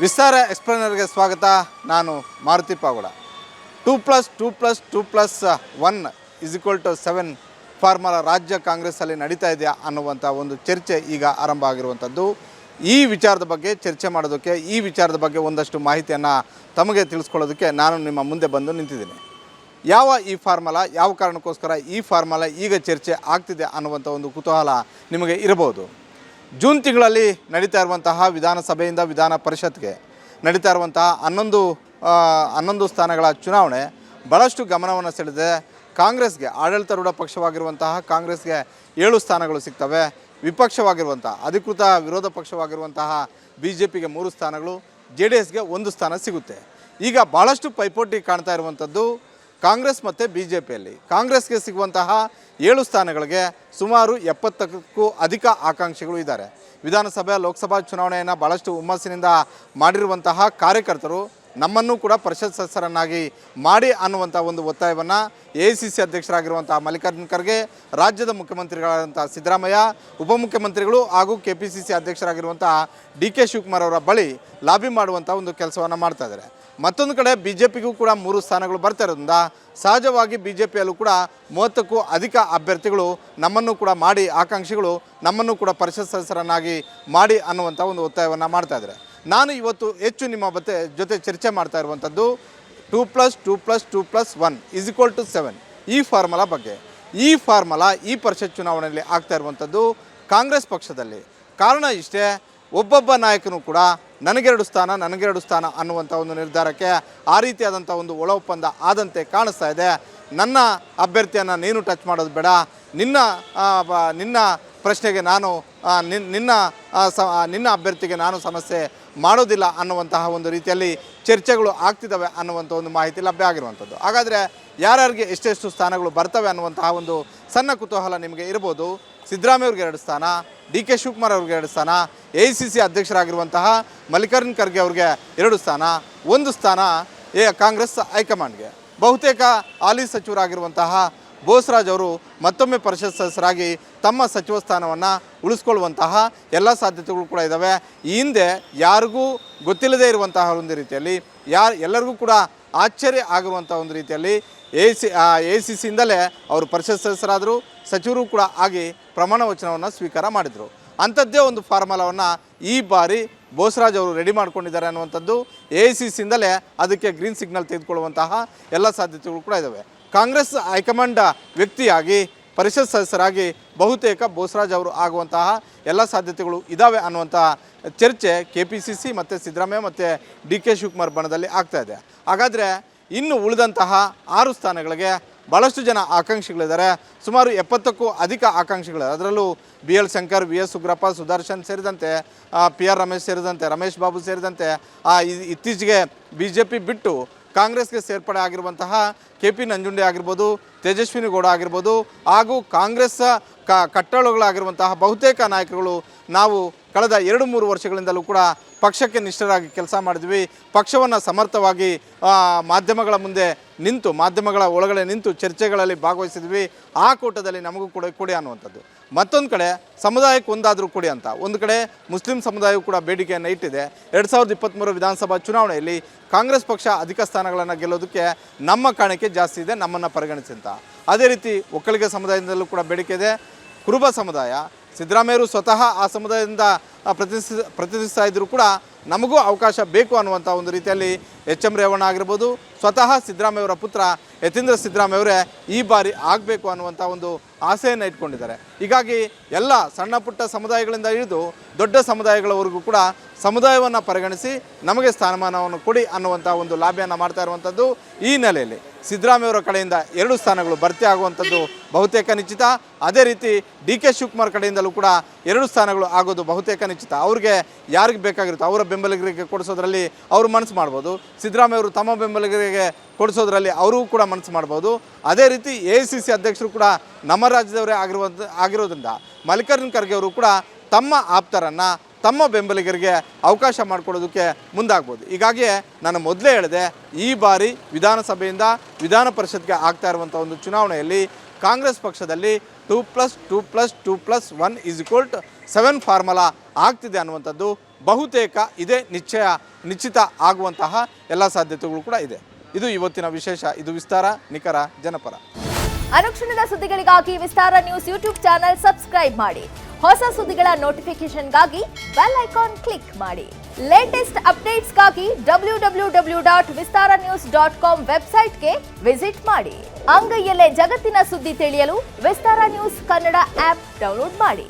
ವಿಸ್ತಾರ ಎಕ್ಸ್ಪ್ಲೇನರ್ಗೆ ಸ್ವಾಗತ. ನಾನು Maruti pagoda. 2+2+2+1 = 7 formula ರಾಜ್ಯ ಕಾಂಗ್ರೆಸ್ಸಲ್ಲಿ ನಡೀತಾ ಇದೆಯಾ ಅನ್ನುವಂಥ ಒಂದು ಚರ್ಚೆ ಈಗ ಆರಂಭ ಆಗಿರುವಂಥದ್ದು. ಈ ವಿಚಾರದ ಬಗ್ಗೆ ಚರ್ಚೆ ಮಾಡೋದಕ್ಕೆ, ಈ ವಿಚಾರದ ಬಗ್ಗೆ ಒಂದಷ್ಟು ಮಾಹಿತಿಯನ್ನು ತಮಗೆ ತಿಳಿಸ್ಕೊಳ್ಳೋದಕ್ಕೆ ನಾನು ನಿಮ್ಮ ಮುಂದೆ ಬಂದು ನಿಂತಿದ್ದೀನಿ. ಈ ಫಾರ್ಮುಲಾ ಯಾವ ಕಾರಣಕ್ಕೋಸ್ಕರ ಈ ಫಾರ್ಮುಲಾ ಈಗ ಚರ್ಚೆ ಆಗ್ತಿದೆ ಅನ್ನುವಂಥ ಒಂದು ಕುತೂಹಲ ನಿಮಗೆ ಇರಬಹುದು. ಜೂನ್ ತಿಂಗಳಲ್ಲಿ ನಡೀತಾ ಇರುವಂತಹ ವಿಧಾನಸಭೆಯಿಂದ ವಿಧಾನ ಪರಿಷತ್ಗೆ ನಡೀತಾ ಇರುವಂತಹ 11 ಸ್ಥಾನಗಳ ಚುನಾವಣೆ ಭಾಳಷ್ಟು ಗಮನವನ್ನು ಸೆಳೆದಿದೆ. ಕಾಂಗ್ರೆಸ್ಗೆ, ಆಡಳಿತಾರೂಢ ಪಕ್ಷವಾಗಿರುವಂತಹ ಕಾಂಗ್ರೆಸ್ಗೆ 7 ಸ್ಥಾನಗಳು ಸಿಗ್ತವೆ. ವಿಪಕ್ಷವಾಗಿರುವಂತಹ, ಅಧಿಕೃತ ವಿರೋಧ ಪಕ್ಷವಾಗಿರುವಂತಹ BJPಗೆ 3 ಸ್ಥಾನಗಳು, JDSಗೆ 1 ಸ್ಥಾನ ಸಿಗುತ್ತೆ. ಈಗ ಭಾಳಷ್ಟು ಪೈಪೋಟಿ ಕಾಣ್ತಾ ಇರುವಂಥದ್ದು ಕಾಂಗ್ರೆಸ್ ಮತ್ತು BJPಯಲ್ಲಿ. ಕಾಂಗ್ರೆಸ್ಗೆ ಸಿಗುವಂತಹ 7 ಸ್ಥಾನಗಳಿಗೆ ಸುಮಾರು 70ಕ್ಕೂ ಅಧಿಕ ಆಕಾಂಕ್ಷಿಗಳು ಇದ್ದಾರೆ. ವಿಧಾನಸಭೆ, ಲೋಕಸಭಾ ಚುನಾವಣೆಯನ್ನು ಭಾಳಷ್ಟು ಹುಮ್ಮಸ್ಸಿನಿಂದ ಮಾಡಿರುವಂತಹ ಕಾರ್ಯಕರ್ತರು ನಮ್ಮನ್ನು ಕೂಡ ಪರಿಷತ್ ಸದಸ್ಯರನ್ನಾಗಿ ಮಾಡಿ ಅನ್ನುವಂಥ ಒಂದು ಒತ್ತಾಯವನ್ನು AICC ಅಧ್ಯಕ್ಷರಾಗಿರುವಂಥ ಮಲ್ಲಿಕಾರ್ಜುನ ಖರ್ಗೆ, ರಾಜ್ಯದ ಮುಖ್ಯಮಂತ್ರಿಗಳಾದಂಥ ಸಿದ್ದರಾಮಯ್ಯ, ಉಪಮುಖ್ಯಮಂತ್ರಿಗಳು ಹಾಗೂ KPCC ಅಧ್ಯಕ್ಷರಾಗಿರುವಂಥ DK ಶಿವಕುಮಾರ್ ಅವರ ಬಳಿ ಲಾಬಿ ಮಾಡುವಂಥ ಒಂದು ಕೆಲಸವನ್ನು ಮಾಡ್ತಾ ಇದ್ದಾರೆ. ಮತ್ತೊಂದು ಕಡೆ BJPಗೂ ಕೂಡ 3 ಸ್ಥಾನಗಳು ಬರ್ತಾ ಇರೋದ್ರಿಂದ ಸಹಜವಾಗಿ BJPಯಲ್ಲೂ ಕೂಡ 30ಕ್ಕೂ ಅಧಿಕ ಅಭ್ಯರ್ಥಿಗಳು ನಮ್ಮನ್ನು ಕೂಡ ಮಾಡಿ, ಆಕಾಂಕ್ಷಿಗಳು ನಮ್ಮನ್ನು ಕೂಡ ಪರಿಷತ್ ಸದಸ್ಯರನ್ನಾಗಿ ಮಾಡಿ ಅನ್ನುವಂಥ ಒಂದು ಒತ್ತಾಯವನ್ನು ಮಾಡ್ತಾ ಇದ್ದಾರೆ. ನಾನು ಇವತ್ತು ಹೆಚ್ಚು ನಿಮ್ಮ ಜೊತೆ ಚರ್ಚೆ ಮಾಡ್ತಾ ಇರುವಂಥದ್ದು 2+2+2+1 = 7 ಈ ಫಾರ್ಮುಲಾ ಬಗ್ಗೆ. ಈ ಫಾರ್ಮುಲಾ ಈ ಪರಿಷತ್ ಚುನಾವಣೆಯಲ್ಲಿ ಆಗ್ತಾ ಇರುವಂಥದ್ದು ಕಾಂಗ್ರೆಸ್ ಪಕ್ಷದಲ್ಲಿ. ಕಾರಣ ಇಷ್ಟೇ, ಒಬ್ಬೊಬ್ಬ ನಾಯಕನೂ ಕೂಡ ನನಗೆರಡು ಸ್ಥಾನ ಅನ್ನುವಂಥ ಒಂದು ನಿರ್ಧಾರಕ್ಕೆ ಆ ರೀತಿಯಾದಂಥ ಒಂದು ಒಳ ಒಪ್ಪಂದ ಆದಂತೆ ಕಾಣಿಸ್ತಾ ಇದೆ. ನನ್ನ ಅಭ್ಯರ್ಥಿಯನ್ನು ನೀನು ಟಚ್ ಮಾಡೋದು ಬೇಡ, ನಿನ್ನ ಪ್ರಶ್ನೆಗೆ ನಾನು ನಿನ್ನ ಅಭ್ಯರ್ಥಿಗೆ ನಾನು ಸಮಸ್ಯೆ ಮಾಡೋದಿಲ್ಲ ಅನ್ನುವಂತಹ ಒಂದು ರೀತಿಯಲ್ಲಿ ಚರ್ಚೆಗಳು ಆಗ್ತಿದ್ದಾವೆ ಅನ್ನುವಂಥ ಒಂದು ಮಾಹಿತಿ ಲಭ್ಯ ಆಗಿರುವಂಥದ್ದು. ಹಾಗಾದರೆ ಯಾರ್ಯಾರಿಗೆ ಎಷ್ಟೆಷ್ಟು ಸ್ಥಾನಗಳು ಬರ್ತವೆ ಅನ್ನುವಂತಹ ಒಂದು ಸಣ್ಣ ಕುತೂಹಲ ನಿಮಗೆ ಇರ್ಬೋದು. ಸಿದ್ದರಾಮಯ್ಯವ್ರಿಗೆ 2 ಸ್ಥಾನ, DK ಶಿವಕುಮಾರ್ ಅವ್ರಿಗೆ 2 ಸ್ಥಾನ, AICC ಅಧ್ಯಕ್ಷರಾಗಿರುವಂತಹ ಮಲ್ಲಿಕಾರ್ಜುನ ಖರ್ಗೆ ಅವ್ರಿಗೆ 2 ಸ್ಥಾನ, 1 ಸ್ಥಾನ ಕಾಂಗ್ರೆಸ್ ಹೈಕಮಾಂಡ್ಗೆ. ಬಹುತೇಕ ಹಾಲಿ ಸಚಿವರಾಗಿರುವಂತಹ ಬೋಸರಾಜ್ ಅವರು ಮತ್ತೊಮ್ಮೆ ಪರಿಷತ್ ಸದಸ್ಯರಾಗಿ ತಮ್ಮ ಸಚಿವ ಸ್ಥಾನವನ್ನು ಉಳಿಸ್ಕೊಳ್ಳುವಂತಹ ಎಲ್ಲ ಸಾಧ್ಯತೆಗಳು ಕೂಡ ಇದ್ದಾವೆ. ಈ ಹಿಂದೆ ಯಾರಿಗೂ ಗೊತ್ತಿಲ್ಲದೇ ಇರುವಂತಹ ಒಂದು ರೀತಿಯಲ್ಲಿ, ಎಲ್ಲರಿಗೂ ಕೂಡ ಆಶ್ಚರ್ಯ ಆಗಿರುವಂಥ ಒಂದು ರೀತಿಯಲ್ಲಿ AICCಯಿಂದಲೇ ಅವರು ಪರಿಷತ್ ಸದಸ್ಯರಾದರು, ಸಚಿವರು ಕೂಡ ಆಗಿ ಪ್ರಮಾಣ ವಚನವನ್ನು ಸ್ವೀಕಾರ ಮಾಡಿದರು. ಅಂಥದ್ದೇ ಒಂದು ಫಾರ್ಮುಲಾವನ್ನು ಈ ಬಾರಿ ಬೋಸರಾಜ್ ಅವರು ರೆಡಿ ಮಾಡ್ಕೊಂಡಿದ್ದಾರೆ ಅನ್ನುವಂಥದ್ದು. AICCಯಿಂದಲೇ ಅದಕ್ಕೆ ಗ್ರೀನ್ ಸಿಗ್ನಲ್ ತೆಗೆದುಕೊಳ್ಳುವಂತಹ ಎಲ್ಲ ಸಾಧ್ಯತೆಗಳು ಕೂಡ ಇದ್ದಾವೆ. ಕಾಂಗ್ರೆಸ್ ಹೈಕಮಾಂಡ್ ವ್ಯಕ್ತಿಯಾಗಿ ಪರಿಷತ್ ಸದಸ್ಯರಾಗಿ ಬಹುತೇಕ ಬೋಸರಾಜ್ ಅವರು ಆಗುವಂತಹ ಎಲ್ಲ ಸಾಧ್ಯತೆಗಳು ಇದ್ದಾವೆ ಅನ್ನುವಂಥ ಚರ್ಚೆ KPCC ಮತ್ತು ಸಿದ್ದರಾಮಯ್ಯ ಮತ್ತು DK ಶಿವಕುಮಾರ್ ಬಣದಲ್ಲಿ ಆಗ್ತಾ ಇದೆ. ಹಾಗಾದರೆ ಇನ್ನು ಉಳಿದಂತಹ 6 ಸ್ಥಾನಗಳಿಗೆ ಭಾಳಷ್ಟು ಜನ ಆಕಾಂಕ್ಷಿಗಳಿದ್ದಾರೆ. ಸುಮಾರು 70ಕ್ಕೂ ಅಧಿಕ ಆಕಾಂಕ್ಷಿಗಳು. ಅದರಲ್ಲೂ BL ಶಂಕರ್, VS ಉಗ್ರಪ್ಪ, ಸುದರ್ಶನ್ ಸೇರಿದಂತೆ, PR ರಮೇಶ್ ಸೇರಿದಂತೆ, ರಮೇಶ್ ಬಾಬು ಸೇರಿದಂತೆ, ಇತ್ತೀಚೆಗೆ BJP ಬಿಟ್ಟು ಕಾಂಗ್ರೆಸ್ಗೆ ಸೇರ್ಪಡೆ ಆಗಿರುವಂತಹ KP ನಂಜುಂಡೆ ಆಗಿರ್ಬೋದು, ತೇಜಸ್ವಿನಿ ಗೌಡ ಆಗಿರ್ಬೋದು, ಹಾಗೂ ಕಾಂಗ್ರೆಸ್ ಕಟ್ಟಳುಗಳಾಗಿರುವಂತಹ ಬಹುತೇಕ ನಾಯಕರುಗಳು ನಾವು ಕಳೆದ 2-3 ವರ್ಷಗಳಿಂದಲೂ ಕೂಡ ಪಕ್ಷಕ್ಕೆ ನಿಷ್ಠರಾಗಿ ಕೆಲಸ ಮಾಡಿದ್ವಿ. ಪಕ್ಷವನ್ನು ಸಮರ್ಥವಾಗಿ ಮಾಧ್ಯಮಗಳ ಮುಂದೆ ನಿಂತು, ಮಾಧ್ಯಮಗಳ ಒಳಗಡೆ ನಿಂತು ಚರ್ಚೆಗಳಲ್ಲಿ ಭಾಗವಹಿಸಿದ್ವಿ. ಆ ಕೂಟದಲ್ಲಿ ನಮಗೂ ಕೂಡ ಕೊಡಿ ಅನ್ನುವಂಥದ್ದು. ಮತ್ತೊಂದು ಕಡೆ ಸಮುದಾಯಕ್ಕೆ ಒಂದಾದರೂ ಕೊಡಿ ಅಂತ ಒಂದು ಕಡೆ ಮುಸ್ಲಿಂ ಸಮುದಾಯವು ಕೂಡ ಬೇಡಿಕೆಯನ್ನು ಇಟ್ಟಿದೆ. 2023 ವಿಧಾನಸಭಾ ಚುನಾವಣೆಯಲ್ಲಿ ಕಾಂಗ್ರೆಸ್ ಪಕ್ಷ ಅಧಿಕ ಸ್ಥಾನಗಳನ್ನು ಗೆಲ್ಲೋದಕ್ಕೆ ನಮ್ಮ ಕಾಣಿಕೆ ಜಾಸ್ತಿ ಇದೆ, ನಮ್ಮನ್ನು ಪರಿಗಣಿಸಿ ಅಂತ. ಅದೇ ರೀತಿ ಒಕ್ಕಲಿಗ ಸಮುದಾಯದಿಂದಲೂ ಕೂಡ ಬೇಡಿಕೆ ಇದೆ. ಕುರುಬ ಸಮುದಾಯ, ಸಿದ್ದರಾಮಯ್ಯರು ಸ್ವತಃ ಆ ಸಮುದಾಯದಿಂದ ಪ್ರತಿನಿಧಿಸ್ತಾ ಇದ್ದರೂ ಕೂಡ ನಮಗೂ ಅವಕಾಶ ಬೇಕು ಅನ್ನುವಂಥ ಒಂದು ರೀತಿಯಲ್ಲಿ HM ರೇವಣ್ಣ ಆಗಿರ್ಬೋದು, ಸ್ವತಃ ಸಿದ್ದರಾಮಯ್ಯವರ ಪುತ್ರ ಯತೀಂದ್ರ ಸಿದ್ದರಾಮಯ್ಯವರೇ ಈ ಬಾರಿ ಆಗಬೇಕು ಅನ್ನುವಂಥ ಒಂದು ಆಸೆಯನ್ನು ಇಟ್ಕೊಂಡಿದ್ದಾರೆ. ಹೀಗಾಗಿ ಎಲ್ಲ ಸಣ್ಣ ಪುಟ್ಟ ಸಮುದಾಯಗಳಿಂದ ಹಿಡಿದು ದೊಡ್ಡ ಸಮುದಾಯಗಳವರೆಗೂ ಕೂಡ ಸಮುದಾಯವನ್ನು ಪರಿಗಣಿಸಿ ನಮಗೆ ಸ್ಥಾನಮಾನವನ್ನು ಕೊಡಿ ಅನ್ನುವಂಥ ಒಂದು ಲಾಬಿಯನ್ನು ಮಾಡ್ತಾ ಇರುವಂಥದ್ದು. ಈ ನೆಲೆಯಲ್ಲಿ ಸಿದ್ದರಾಮಯ್ಯವರ ಕಡೆಯಿಂದ 2 ಸ್ಥಾನಗಳು ಭರ್ತಿ ಆಗುವಂಥದ್ದು ಬಹುತೇಕ ನಿಶ್ಚಿತ. ಅದೇ ರೀತಿ DK ಶಿವಕುಮಾರ್ ಕಡೆಯಿಂದಲೂ ಕೂಡ 2 ಸ್ಥಾನಗಳು ಆಗೋದು ಬಹುತೇಕ ನಿಶ್ಚಿತ. ಅವ್ರಿಗೆ ಯಾರಿಗೆ ಬೇಕಾಗಿರುತ್ತೋ ಅವರ ಬೆಂಬಲಿಗರಿಗೆ ಕೊಡಿಸೋದ್ರಲ್ಲಿ ಅವರು ಮನಸ್ಸು ಮಾಡ್ಬೋದು. ಸಿದ್ದರಾಮಯ್ಯವರು ತಮ್ಮ ಬೆಂಬಲಿಗರಿಗೆ ಕೊಡಿಸೋದ್ರಲ್ಲಿ ಅವರೂ ಕೂಡ ಮನಸ್ಸು ಮಾಡ್ಬೋದು. ಅದೇ ರೀತಿ AICC ಅಧ್ಯಕ್ಷರು ಕೂಡ ನಮ್ಮ ರಾಜ್ಯದವರೇ ಆಗಿರೋದ್ರಿಂದ ಮಲ್ಲಿಕಾರ್ಜುನ ಖರ್ಗೆ ಅವರು ಕೂಡ ತಮ್ಮ ಆಪ್ತರನ್ನು, ತಮ್ಮ ಬೆಂಬಲಿಗರಿಗೆ ಅವಕಾಶ ಮಾಡಿಕೊಡೋದಕ್ಕೆ ಮುಂದಾಗ್ಬೋದು. ಹೀಗಾಗಿ ನಾನು ಮೊದಲೇ ಹೇಳಿದೆ, ಈ ಬಾರಿ ವಿಧಾನಸಭೆಯಿಂದ ವಿಧಾನ ಪರಿಷತ್ಗೆ ಆಗ್ತಾ ಇರುವಂಥ ಒಂದು ಚುನಾವಣೆಯಲ್ಲಿ ಕಾಂಗ್ರೆಸ್ ಪಕ್ಷದಲ್ಲಿ 2+2+2+1 = 7 ಫಾರ್ಮುಲಾ ಆಗ್ತಿದೆ ಅನ್ನುವಂಥದ್ದು ಬಹುತೇಕ ಇದೇ ನಿಶ್ಚಿತ ಆಗುವಂತಹ ಎಲ್ಲ ಸಾಧ್ಯತೆಗಳು ಕೂಡ ಇದೆ. ಇದು ಇವತ್ತಿನ ವಿಶೇಷ. ಇದು ವಿಸ್ತಾರ, ನಿಖರ, ಜನಪರ. ಅನುಕ್ಷಣದ ಸುದ್ದಿಗಳಿಗಾಗಿ ವಿಸ್ತಾರ ನ್ಯೂಸ್ ಯೂಟ್ಯೂಬ್ ಚಾನೆಲ್ ಸಬ್ಸ್ಕ್ರೈಬ್ ಮಾಡಿ. ಹೊಸ ಸುದ್ದಿಗಳ ನೋಟಿಫಿಕೇಶನ್ಗಾಗಿ ಬೆಲ್ ಐಕಾನ್ ಕ್ಲಿಕ್ ಮಾಡಿ. ಲೇಟೆಸ್ಟ್ ಅಪ್ಡೇಟ್ಸ್ಗಾಗಿ www.vistaranews.com ವೆಬ್ಸೈಟ್ಗೆ ವಿಸಿಟ್ ಮಾಡಿ. ಅಂಗೈಯಲ್ಲೇ ಜಗತ್ತಿನ ಸುದ್ದಿ ತಿಳಿಯಲು ವಿಸ್ತಾರ ನ್ಯೂಸ್ ಕನ್ನಡ ಆಪ್ ಡೌನ್ಲೋಡ್ ಮಾಡಿ.